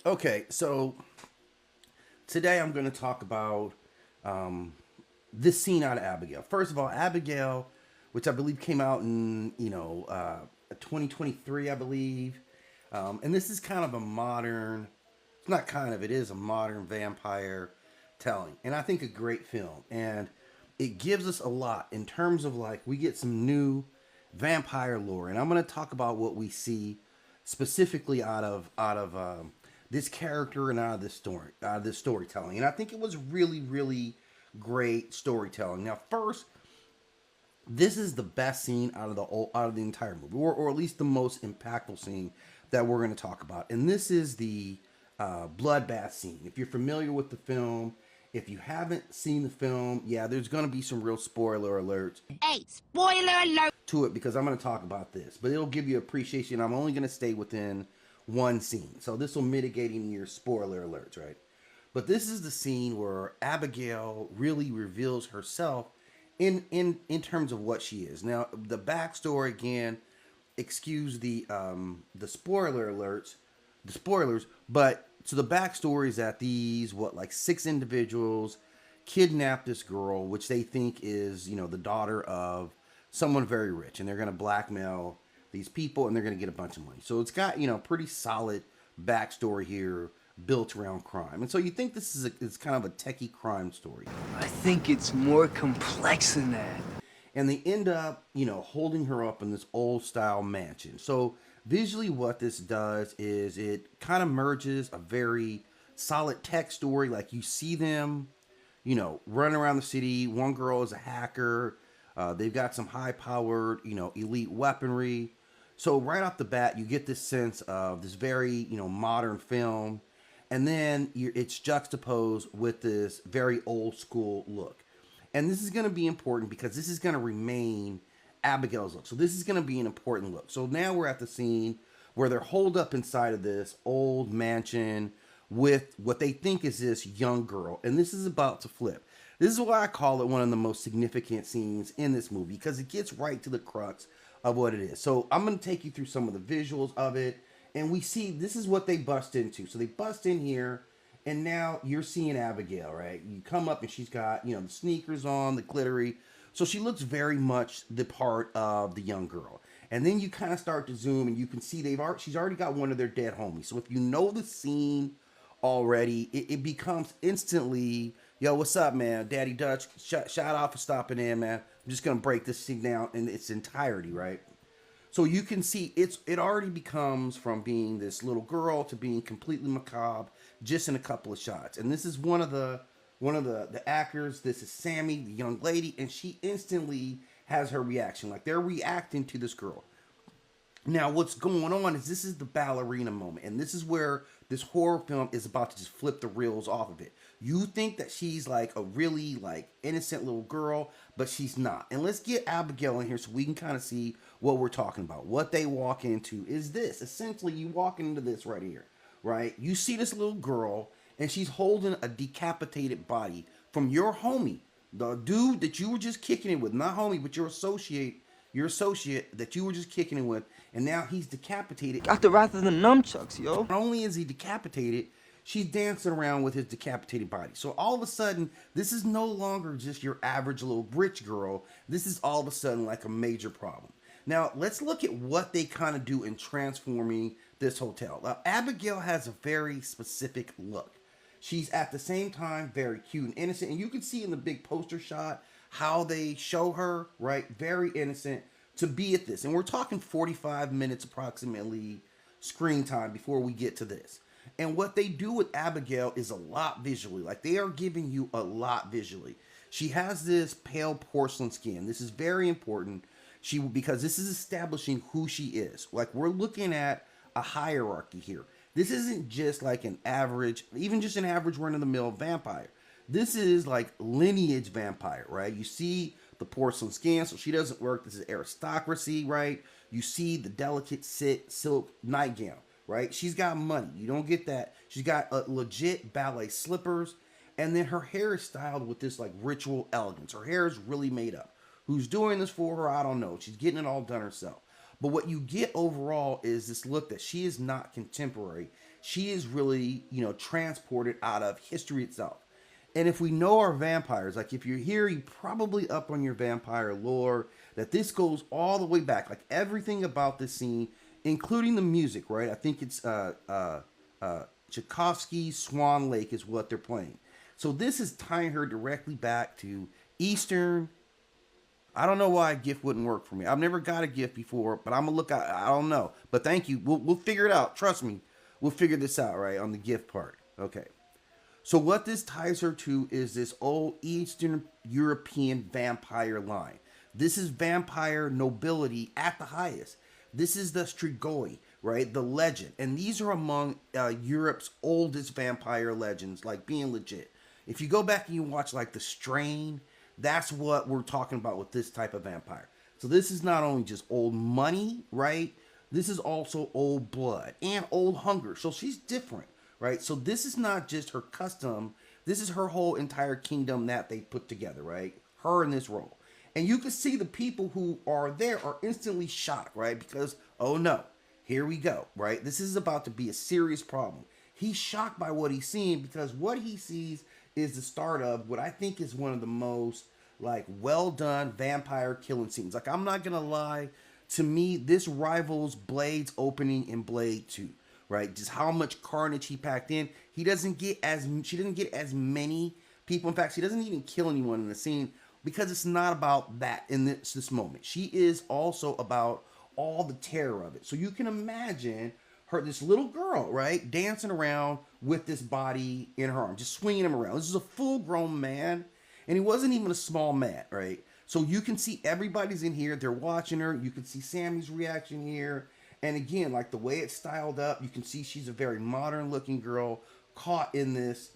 Okay, so today I'm going to talk about this scene out of Abigail. First of all, Abigail, which I believe came out in 2023, I believe, and this is kind of a modern. It's not kind of. It is a modern vampire telling, and I think a great film, and it gives us a lot in terms of like we get some new vampire lore, and I'm going to talk about what we see specifically out of this character and out of this storytelling, and I think it was really great storytelling. Now, first, this is the best scene out of the entire movie, or at least the most impactful scene that we're going to talk about, and this is the bloodbath scene. If you're familiar with the film, if you haven't seen the film, yeah, there's going to be some real spoiler alerts. Hey, spoiler alert! To it because I'm going to talk about this, but it'll give you appreciation. I'm only going to stay within one scene, so this will mitigate any of your spoiler alerts, right? But this is the scene where Abigail really reveals herself in terms of what she is. Now, the backstory again, excuse the spoiler alerts, the spoilers, but so the backstory is that these like six individuals kidnap this girl, which they think is the daughter of someone very rich, and they're going to blackmail these people, and they're going to get a bunch of money. So it's got pretty solid backstory here built around crime, and so you think this is it's kind of a techie crime story. I think it's more complex than that. And they end up holding her up in this old style mansion. So visually what this does is it kind of merges a very solid tech story. Like you see them running around the city. One girl is a hacker. They've got some high powered elite weaponry. So right off the bat you get this sense of this very modern film, and then it's juxtaposed with this very old school look. And this is going to be important because this is going to remain Abigail's look. So this is going to be an important look. So now we're at the scene where they're holed up inside of this old mansion with what they think is this young girl. And this is about to flip. This is why I call it one of the most significant scenes in this movie, because it gets right to the crux of what it is. So I'm going to take you through some of the visuals of it. And we see this is what they bust into. So they bust in here. And now you're seeing Abigail, right? You come up and she's got, the sneakers on, the glittery. So she looks very much the part of the young girl. And then you kind of start to zoom and you can see she's already got one of their dead homies. So if you know the scene already, it becomes instantly, yo, what's up, man? Daddy Dutch, shout out for stopping in, man. I'm just going to break this thing down in its entirety, right? So you can see it already becomes from being this little girl to being completely macabre just in a couple of shots. And this is one of the actors. This is Sammy, the young lady, and she instantly has her reaction. Like they're reacting to this girl. Now what's going on is this is the ballerina moment, and this is where this horror film is about to just flip the reels off of it. You think that she's like a really like innocent little girl, but she's not. And let's get Abigail in here so we can kind of see what we're talking about. What they walk into is this. Essentially, you walk into this right here, right? You see this little girl, and she's holding a decapitated body from your homie, the dude that you were just kicking it with, not homie, but your associate that you were just kicking it with, and now he's decapitated. Got the wrath of the nunchucks, yo. Not only is he decapitated, she's dancing around with his decapitated body. So all of a sudden, this is no longer just your average little rich girl. This is all of a sudden like a major problem. Now, let's look at what they kind of do in transforming this hotel. Now, Abigail has a very specific look. She's at the same time very cute and innocent. And you can see in the big poster shot how they show her, right? Very innocent to be at this. And we're talking 45 minutes approximately screen time before we get to this. And what they do with Abigail is a lot visually. Like they are giving you a lot visually. She has this pale porcelain skin. This is very important. Because this is establishing who she is. Like we're looking at a hierarchy here. This isn't just like an average, even just an average run-of-the-mill vampire. This is like lineage vampire, right? You see the porcelain skin, so she doesn't work. This is aristocracy, right? You see the delicate silk nightgown, right? She's got money. You don't get that. She's got legit ballet slippers, and then her hair is styled with this like ritual elegance. Her hair is really made up. Who's doing this for her? I don't know. She's getting it all done herself. But what you get overall is this look that she is not contemporary. She is really, transported out of history itself. And if we know our vampires, like if you're here, you probably up on your vampire lore, that this goes all the way back. Like everything about this scene, including the music, right? I think it's Tchaikovsky's Swan Lake is what they're playing. So this is tying her directly back to Eastern. I don't know why a gift wouldn't work for me. I've never got a gift before, but I'm gonna look out. I don't know, but thank you. We'll figure it out. Trust me, we'll figure this out, right, on the gift part. Okay. So what this ties her to is this old Eastern European vampire line. This is vampire nobility at the highest. This is the Strigoi, right? The legend. And these are among Europe's oldest vampire legends, like being legit. If you go back and you watch like The Strain, that's what we're talking about with this type of vampire. So this is not only just old money, right? This is also old blood and old hunger. So she's different. Right, so this is not just her custom. This is her whole entire kingdom that they put together, right? Her in this role. And you can see the people who are there are instantly shocked, right? Because, oh no, here we go, right? This is about to be a serious problem. He's shocked by what he's seeing because what he sees is the start of what I think is one of the most, like, well-done vampire killing scenes. Like, I'm not going to lie. To me, this rivals Blade's opening in Blade 2. Right, just how much carnage he packed in. She doesn't get as many people. In fact, she doesn't even kill anyone in the scene because it's not about that in this moment. She is also about all the terror of it. So you can imagine this little girl, right, dancing around with this body in her arm, just swinging him around. This is a full-grown man, and he wasn't even a small man, right? So you can see everybody's in here. They're watching her. You can see Sammy's reaction here. And again, like the way it's styled up, you can see she's a very modern looking girl caught in this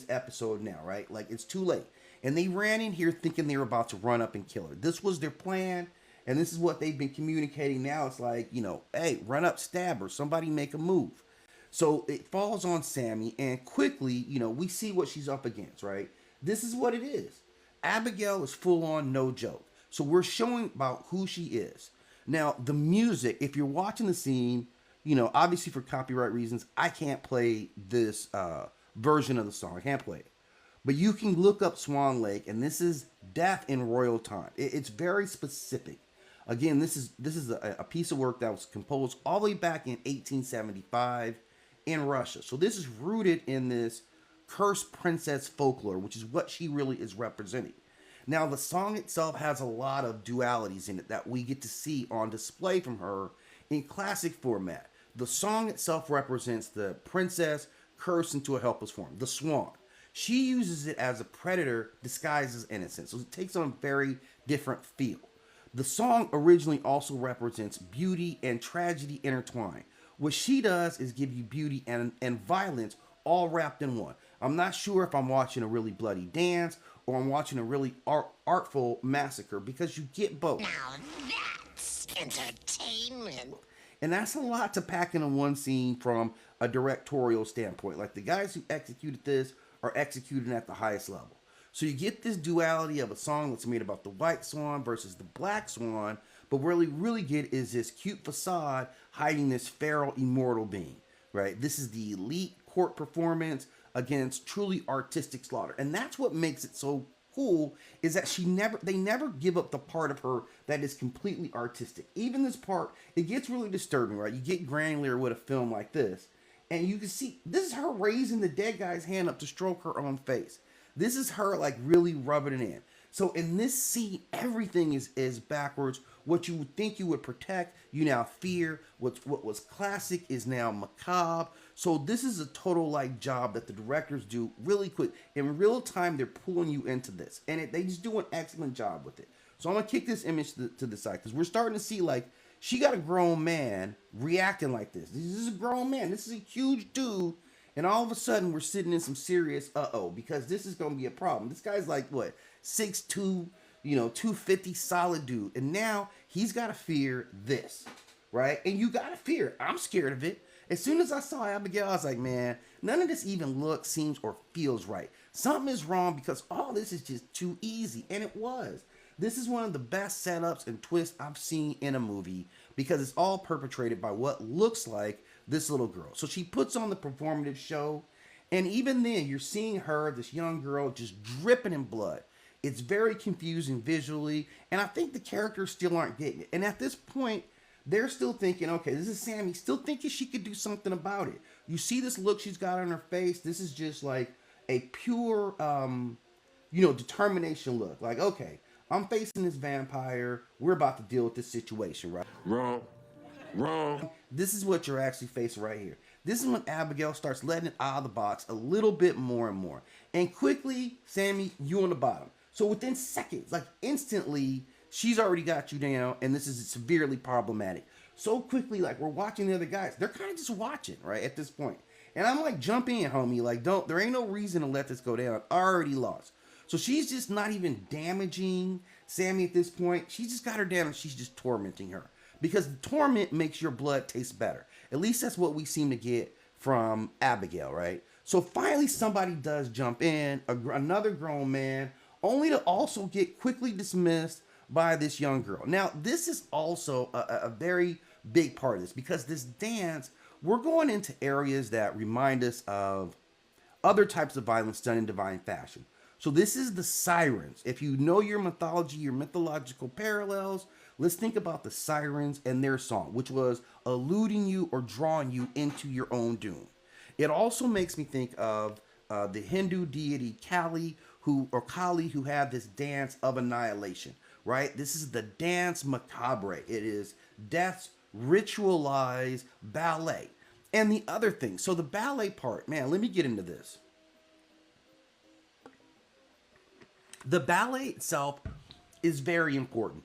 episode now, right? Like it's too late. And they ran in here thinking they were about to run up and kill her. This was their plan. And this is what they've been communicating now. It's like, hey, run up, stab her. Somebody make a move. So it falls on Sammy. And quickly, we see what she's up against, right? This is what it is. Abigail is full on no joke. So we're showing about who she is. Now, the music, if you're watching the scene, obviously for copyright reasons, I can't play this version of the song. I can't play it. But you can look up Swan Lake, and this is Death in Royal Time. It's very specific. Again, this is a piece of work that was composed all the way back in 1875 in Russia. So this is rooted in this cursed princess folklore, which is what she really is representing. Now, the song itself has a lot of dualities in it that we get to see on display from her in classic format. The song itself represents the princess cursed into a helpless form, the swan. She uses it as a predator disguised as innocence, so it takes on a very different feel. The song originally also represents beauty and tragedy intertwined. What she does is give you beauty and violence all wrapped in one. I'm not sure if I'm watching a really bloody dance or I'm watching a really artful massacre because you get both. Now that's entertainment. And that's a lot to pack into one scene from a directorial standpoint. Like the guys who executed this are executing at the highest level. So you get this duality of a song that's made about the white swan versus the black swan, but what we really get is this cute facade hiding this feral immortal being, right? This is the elite court performance against truly artistic slaughter. And that's what makes it so cool, is that they never give up the part of her that is completely artistic. Even this part, it gets really disturbing, right? You get granular with a film like this, and you can see this is her raising the dead guy's hand up to stroke her own face. This is her like really rubbing it in. So in this scene, everything is backwards. What you would think you would protect, you now fear. What was classic is now macabre. So this is a total like job that the directors do really quick. In real time, they're pulling you into this. And they just do an excellent job with it. So I'm going to kick this image to the side because we're starting to see like she got a grown man reacting like this. This is a grown man. This is a huge dude. And all of a sudden, we're sitting in some serious because this is going to be a problem. This guy's like, what, 6'2", 250 solid dude. And now he's got to fear this, right? And you got to fear it. I'm scared of it. As soon as I saw Abigail, I was like, man, none of this even looks, seems, or feels right. Something is wrong because all this is just too easy. And it was. This is one of the best setups and twists I've seen in a movie. because it's all perpetrated by what looks like this little girl. So she puts on the performative show, and even then you're seeing her, this young girl, just dripping in blood. It's very confusing visually, and I think the characters still aren't getting it. And at this point, they're still thinking, okay, this is Sammy, still thinking she could do something about it. You see this look she's got on her face. This is just like a pure, determination look. Like, okay, I'm facing this vampire. We're about to deal with this situation, right? Wrong. This is what you're actually facing right here. This is when Abigail starts letting it out of the box a little bit more and more. And quickly, Sammy, you on the bottom. So within seconds, like instantly, she's already got you down, and this is severely problematic. So quickly, like we're watching the other guys. They're kind of just watching, right, at this point. And I'm like, jump in, homie. Like, there ain't no reason to let this go down. I already lost. So she's just not even damaging Sammy at this point. She's just got her down, and she's just tormenting her. Because the torment makes your blood taste better. At least that's what we seem to get from Abigail, right? So finally somebody does jump in, another grown man, only to also get quickly dismissed by this young girl. Now, this is also a very big part of this, because this dance, we're going into areas that remind us of other types of violence done in divine fashion. So this is the Sirens. If you know your mythology, your mythological parallels, let's think about the Sirens and their song, which was alluding you or drawing you into your own doom. It also makes me think of the Hindu deity Kali, who had this dance of annihilation, right? This is the Danse Macabre. It is death's ritualized ballet. And the other thing, so the ballet part, man, let me get into this. The ballet itself is very important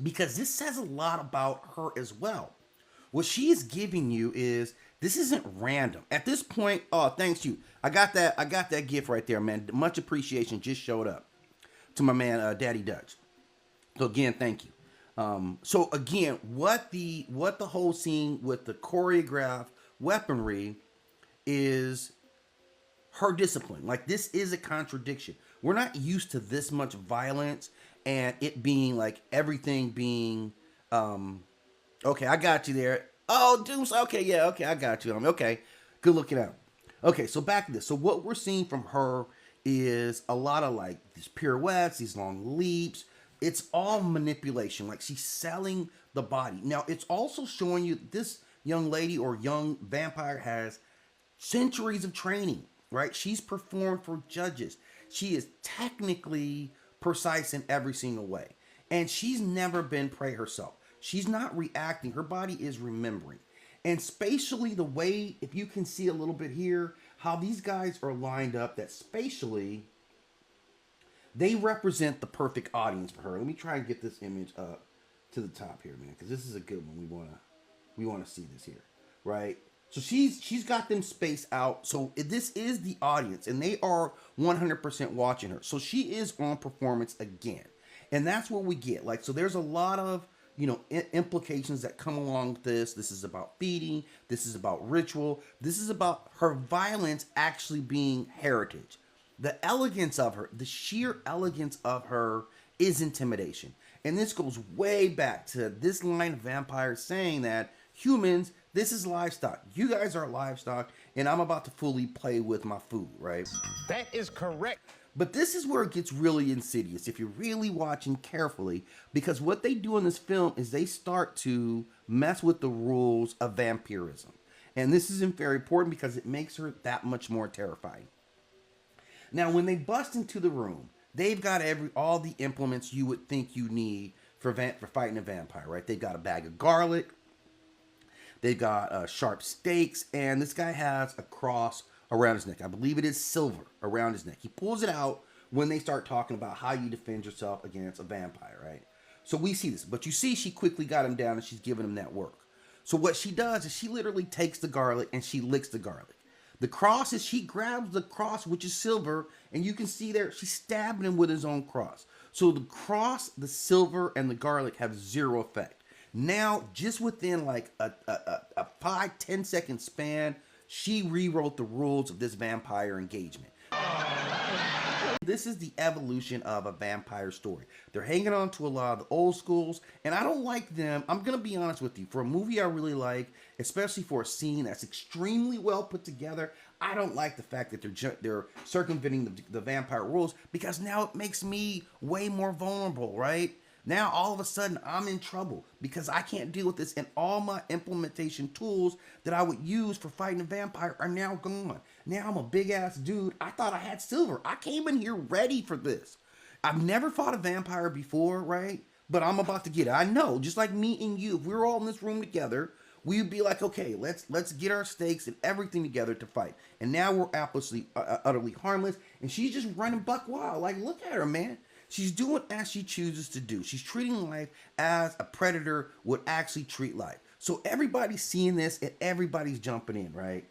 because this says a lot about her as well. What she is giving you is, this isn't random. At this point, oh, thanks you. I got that gift right there, man. Much appreciation just showed up to my man, Daddy Dutch. So again, thank you. So again, what the whole scene with the choreographed weaponry is her discipline. Like, this is a contradiction. We're not used to this much violence and it being like everything being, okay, I got you there. Oh, Deuce, okay, yeah, okay, I got you. Okay, good looking out. Okay, so back to this. So what we're seeing from her is a lot of like these pirouettes, these long leaps. It's all manipulation. Like, she's selling the body. Now, it's also showing you this young lady or young vampire has centuries of training, right? She's performed for judges. She is technically precise in every single way. And she's never been prey herself. She's not reacting. Her body is remembering. And spatially, the way, if you can see a little bit here, how these guys are lined up, that spatially, they represent the perfect audience for her. Let me try and get this image up to the top here, man, because this is a good one. We want to see this here, right? So she's got them spaced out. So this is the audience, and they are 100% watching her. So she is on performance again, and that's what we get. Like, so there's a lot of implications that come along with this. This is about feeding. This is about ritual. This is about her violence actually being heritage. The elegance of her, the sheer elegance of her is intimidation. And this goes way back to this line of vampires saying that humans, this is livestock. You guys are livestock, and I'm about to fully play with my food, right? That is correct. But this is where it gets really insidious if you're really watching carefully, because what they do in this film is they start to mess with the rules of vampirism. And this is very important because it makes her that much more terrifying. Now, when they bust into the room, they've got all the implements you would think you need for fighting a vampire, right? They've got a bag of garlic. They've got sharp stakes. And this guy has a cross around his neck. I believe it is silver around his neck. He pulls it out when they start talking about how you defend yourself against a vampire, right? So we see this. But you see she quickly got him down and she's giving him that work. So what she does is she literally takes the garlic and she licks the garlic. The cross is, she grabs the cross, which is silver, and you can see there, she's stabbing him with his own cross. So the cross, the silver, and the garlic have zero effect. Now, just within like a 5-10 second span, she rewrote the rules of this vampire engagement. This is the evolution of a vampire story. They're hanging on to a lot of the old schools, and I don't like them. I'm going to be honest with you. For a movie I really like, especially for a scene that's extremely well put together, I don't like the fact that they're circumventing the vampire rules, because now it makes me way more vulnerable, right? Now all of a sudden I'm in trouble because I can't deal with this, and all my implementation tools that I would use for fighting a vampire are now gone. Now I'm a big ass dude. I thought I had silver. I came in here ready for this. I've never fought a vampire before, right? But I'm about to get it. I know, just like me and you, if we were all in this room together, we'd be like, okay, let's get our stakes and everything together to fight. And now we're absolutely utterly harmless, and she's just running buck wild. Like, look at her, man. She's doing as she chooses to do. She's treating life as a predator would actually treat life. So everybody's seeing this and everybody's jumping in, right?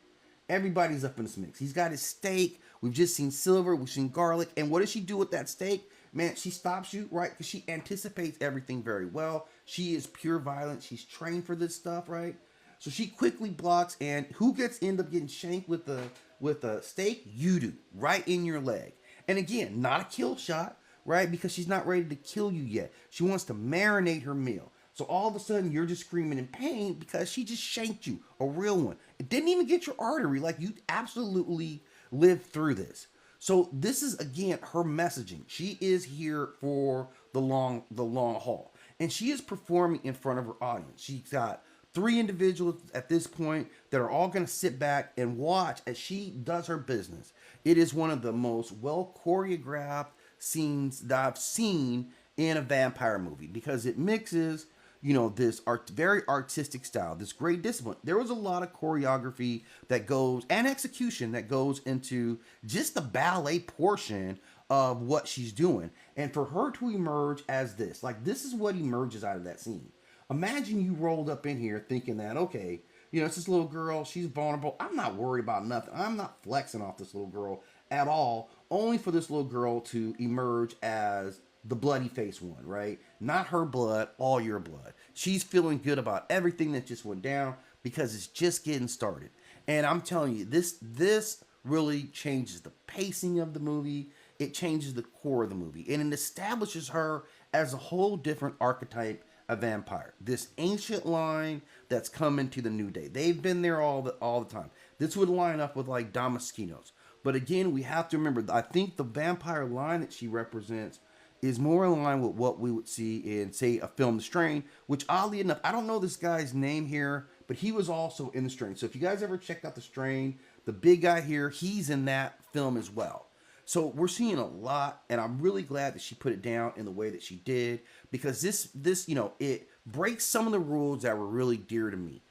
Everybody's up in this mix. He's got his steak. We've just seen silver. We've seen garlic. And what does she do with that steak? Man, she stops you, right? Because she anticipates everything very well. She is pure violence. She's trained for this stuff, right? So she quickly blocks, and who end up getting shanked with the steak? You do, right in your leg. And again, not a kill shot, right? Because she's not ready to kill you yet. She wants to marinate her meal. So all of a sudden you're just screaming in pain because she just shanked you, a real one. It didn't even get your artery. Like, you absolutely lived through this. So this is, again, her messaging. She is here for the long haul. And she is performing in front of her audience. She's got 3 individuals at this point that are all going to sit back and watch as she does her business. It is one of the most well choreographed scenes that I've seen in a vampire movie, because it mixes, you know, this very artistic style, this great discipline. There was a lot of choreography that goes, and execution that goes into just the ballet portion of what she's doing. And for her to emerge as this, like, this is what emerges out of that scene. Imagine you rolled up in here thinking that, okay, you know, it's this little girl, she's vulnerable. I'm not worried about nothing. I'm not flexing off this little girl at all, only for this little girl to emerge as the bloody face one, right? Not her blood, all your blood. She's feeling good about everything that just went down because it's just getting started. And I'm telling you, this really changes the pacing of the movie. It changes the core of the movie, and it establishes her as a whole different archetype of vampire. This ancient line that's coming to the new day. They've been there all the time. This would line up with like Damaskinos. But again, we have to remember, I think the vampire line that she represents is more in line with what we would see in, say, a film, The Strain, which oddly enough, I don't know this guy's name here, but he was also in The Strain. So if you guys ever checked out The Strain, the big guy here, he's in that film as well. So we're seeing a lot, and I'm really glad that she put it down in the way that she did, because this, you know, it breaks some of the rules that were really dear to me.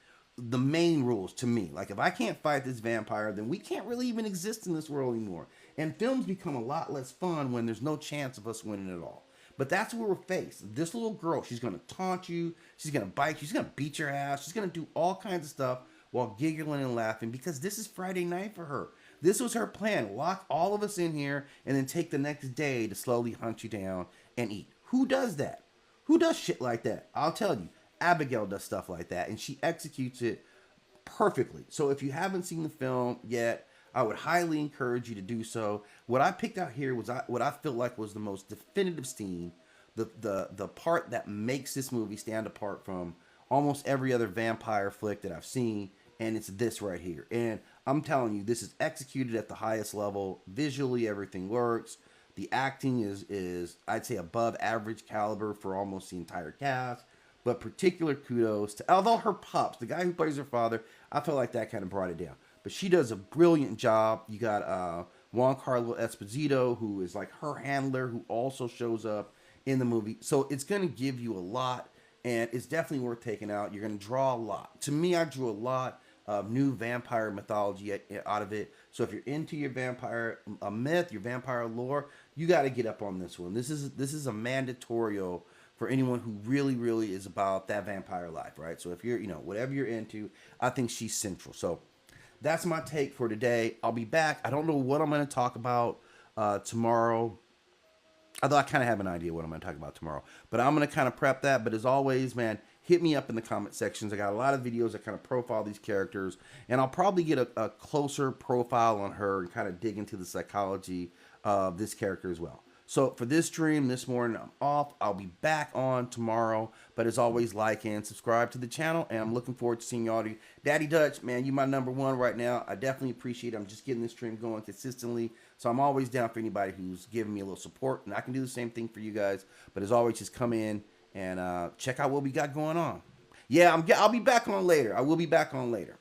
The main rules to me, like, if I can't fight this vampire, then we can't really even exist in this world anymore. And films become a lot less fun when there's no chance of us winning at all. But that's what we're faced. This little girl, she's going to taunt you, she's going to bite you, she's going to beat your ass, she's going to do all kinds of stuff while giggling and laughing, because this is Friday night for her. This was her plan. Lock all of us in here and then take the next day to slowly hunt you down and eat. Who does that? Who does shit like that? I'll tell you. Abigail does stuff like that, and she executes it perfectly. So if you haven't seen the film yet, I would highly encourage you to do so. What I picked out here was what I feel like was the most definitive scene, the part that makes this movie stand apart from almost every other vampire flick that I've seen, and it's this right here. And I'm telling you, this is executed at the highest level. Visually, everything works. The acting is I'd say above average caliber for almost the entire cast. But particular kudos to, although her pops, the guy who plays her father, I feel like that kind of brought it down. But she does a brilliant job. You got Juan Carlo Esposito, who is like her handler, who also shows up in the movie. So it's going to give you a lot, and it's definitely worth taking out. You're going to draw a lot. To me, I drew a lot of new vampire mythology out of it. So if you're into your vampire myth, your vampire lore, you got to get up on this one. This is a mandatorial for anyone who really, really is about that vampire life, right? So if you're, you know, whatever you're into, I think she's central. So that's my take for today. I'll be back. I don't know what I'm going to talk about tomorrow. Although I kind of have an idea what I'm going to talk about tomorrow. But I'm going to kind of prep that. But as always, man, hit me up in the comment sections. I got a lot of videos that kind of profile these characters. And I'll probably get a closer profile on her and kind of dig into the psychology of this character as well. So for this stream this morning, I'm off. I'll be back on tomorrow. But as always, like and subscribe to the channel. And I'm looking forward to seeing y'all. Daddy Dutch, man, you my number one right now. I definitely appreciate it. I'm just getting this stream going consistently. So I'm always down for anybody who's giving me a little support. And I can do the same thing for you guys. But as always, just come in and check out what we got going on. Yeah, I'll be back on later. I will be back on later.